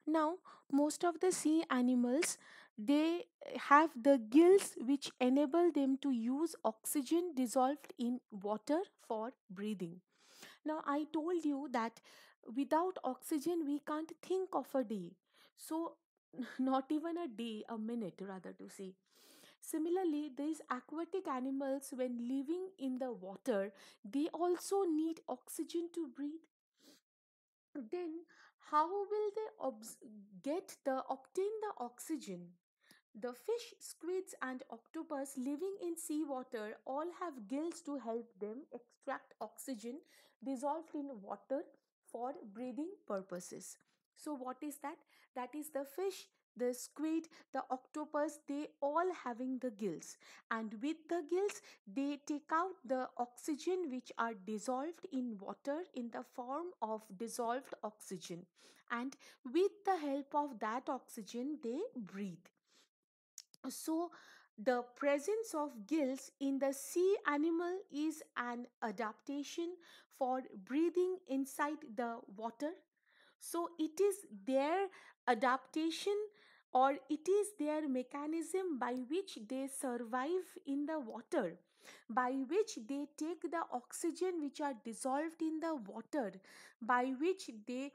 Now, most of the sea animals, they have the gills which enable them to use oxygen dissolved in water for breathing. Now, I told you that without oxygen we can't think of a day. So, not even a day, a minute rather to say. Similarly, these aquatic animals, when living in the water, they also need oxygen to breathe. Then how will they obtain the oxygen? The fish, squids, and octopus living in seawater all have gills to help them extract oxygen dissolved in water for breathing purposes. So, what is that? That is the fish, the squid, the octopus, they all having the gills. And with the gills, they take out the oxygen which are dissolved in water in the form of dissolved oxygen. And with the help of that oxygen, they breathe. So, the presence of gills in the sea animal is an adaptation for breathing inside the water. So, it is their adaptation or it is their mechanism by which they survive in the water, by which they take the oxygen which are dissolved in the water, by which they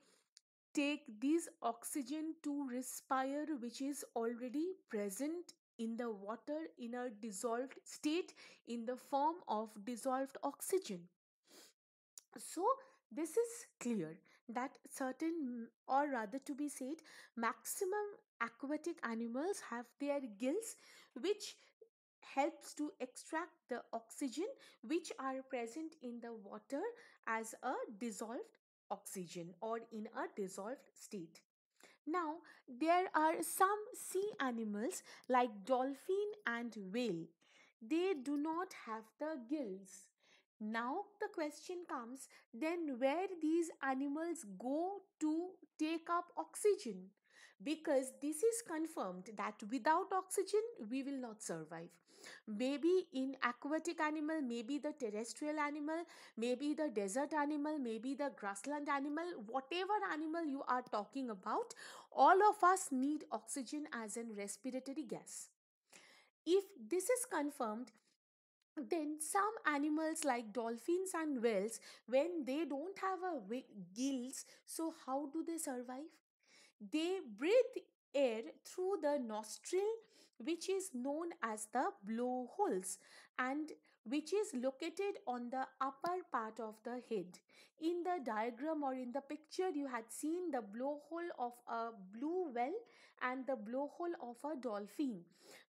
take this oxygen to respire which is already present in the water in a dissolved state in the form of dissolved oxygen. So this is clear that certain, or rather to be said, maximum aquatic animals have their gills which helps to extract the oxygen which are present in the water as a dissolved oxygen or in a dissolved state. Now, there are some sea animals like dolphin and whale. They do not have the gills. Now, the question comes then where these animals go to take up oxygen? Because this is confirmed that without oxygen we will not survive. Maybe in aquatic animal, maybe the terrestrial animal, maybe the desert animal, maybe the grassland animal, whatever animal you are talking about, all of us need oxygen as an respiratory gas. If this is confirmed, then some animals like dolphins and whales, when they don't have a gills, so how do they survive? They breathe air through the nostril, which is known as the blowholes, and which is located on the upper part of the head. In the diagram or in the picture, you had seen the blowhole of a blue whale and the blowhole of a dolphin.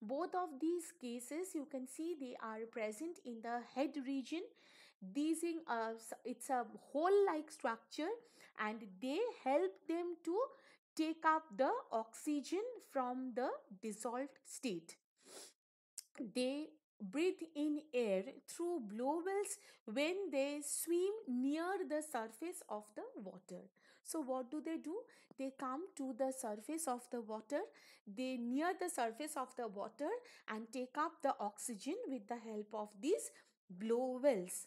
Both of these cases, you can see they are present in the head region. These in it's a hole like structure and they help them to take up the oxygen from the dissolved state. They breathe in air through blowholes when they swim near the surface of the water. So what do? They come to the surface of the water, they near the surface of the water and take up the oxygen with the help of these blowholes.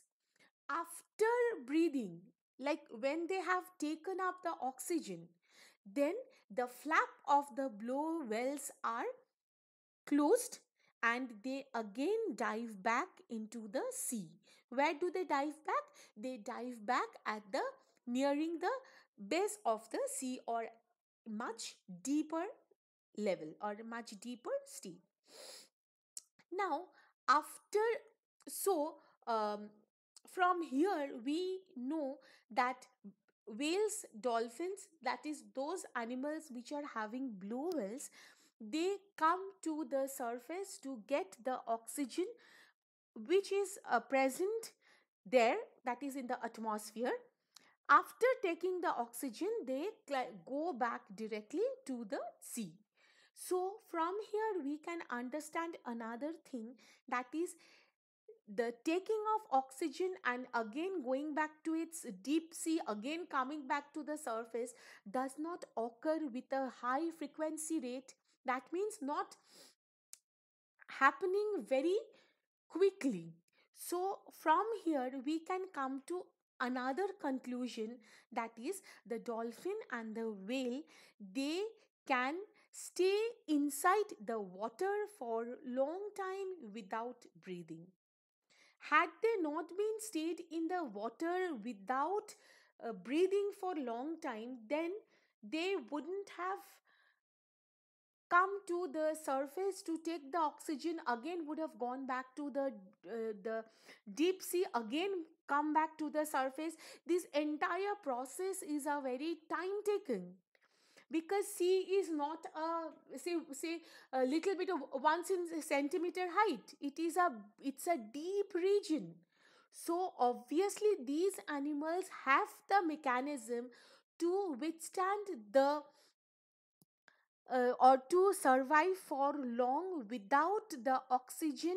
After breathing, like when they have taken up the oxygen, then the flap of the blowholes are closed and they again dive back into the sea. Where do they dive back? They dive back at the nearing the base of the sea or much deeper level or much deeper state. Now, after so from here we know that whales, dolphins, that is those animals which are having blowholes, they come to the surface to get the oxygen which is present there, that is in the atmosphere. After taking the oxygen, they go back directly to the sea. So, from here, we can understand another thing, that is the taking of oxygen and again going back to its deep sea, again coming back to the surface, does not occur with a high frequency rate. That means not happening very quickly. So, from here, we can come to another conclusion, that is the dolphin and the whale, they can stay inside the water for long time without breathing. Had they not been stayed in the water without breathing for long time, then they wouldn't have come to the surface to take the oxygen, again would have gone back to the deep sea, again come back to the surface. This entire process is a very time taking, because sea is not a say a little bit of 1 centimeter height. It's a deep region. So obviously these animals have the mechanism to withstand the or to survive for long without the oxygen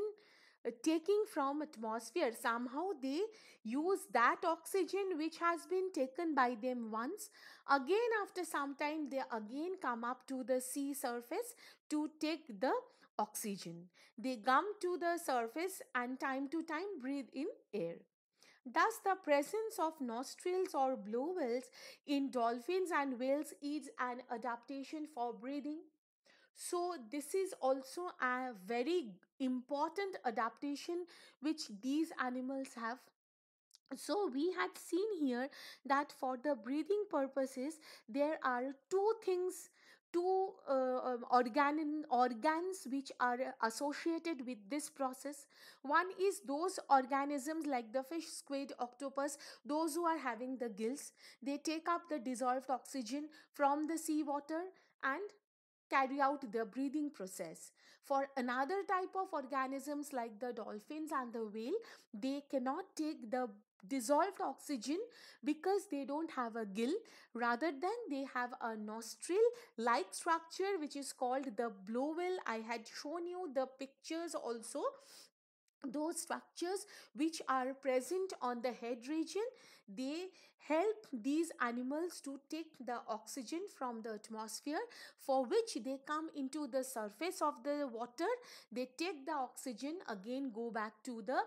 taking from atmosphere. Somehow they use that oxygen which has been taken by them once, again after some time they again come up to the sea surface to take the oxygen. They come to the surface and time to time breathe in air. Thus, the presence of nostrils or blowholes in dolphins and whales is an adaptation for breathing. So, this is also a very important adaptation which these animals have. So we had seen here that for the breathing purposes there are two things, two organs which are associated with this process. One is those organisms like the fish, squid, octopus, those who are having the gills. They take up the dissolved oxygen from the seawater and carry out the breathing process. For another type of organisms like the dolphins and the whale, they cannot take the dissolved oxygen because they don't have a gill. Rather than they have a nostril like structure which is called the blowhole. I had shown you the pictures also, those structures which are present on the head region. They help these animals to take the oxygen from the atmosphere, for which they come into the surface of the water. They take the oxygen, again go back to the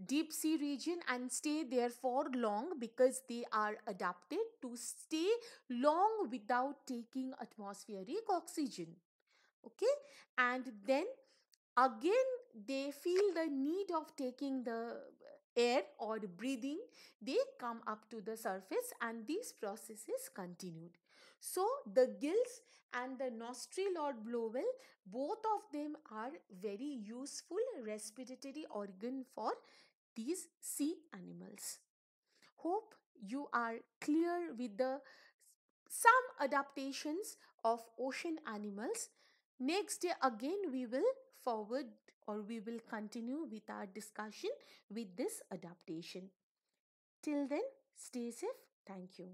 deep sea region and stay there for long, because they are adapted to stay long without taking atmospheric oxygen. Okay, and then again they feel the need of taking the air or breathing. They come up to the surface and these processes continued. So the gills and the nostril or blowhole, both of them are very useful respiratory organ for these sea animals. Hope you are clear with the some adaptations of ocean animals. Next day again we will forward, or we will continue with our discussion with this adaptation. Till then, stay safe. Thank you.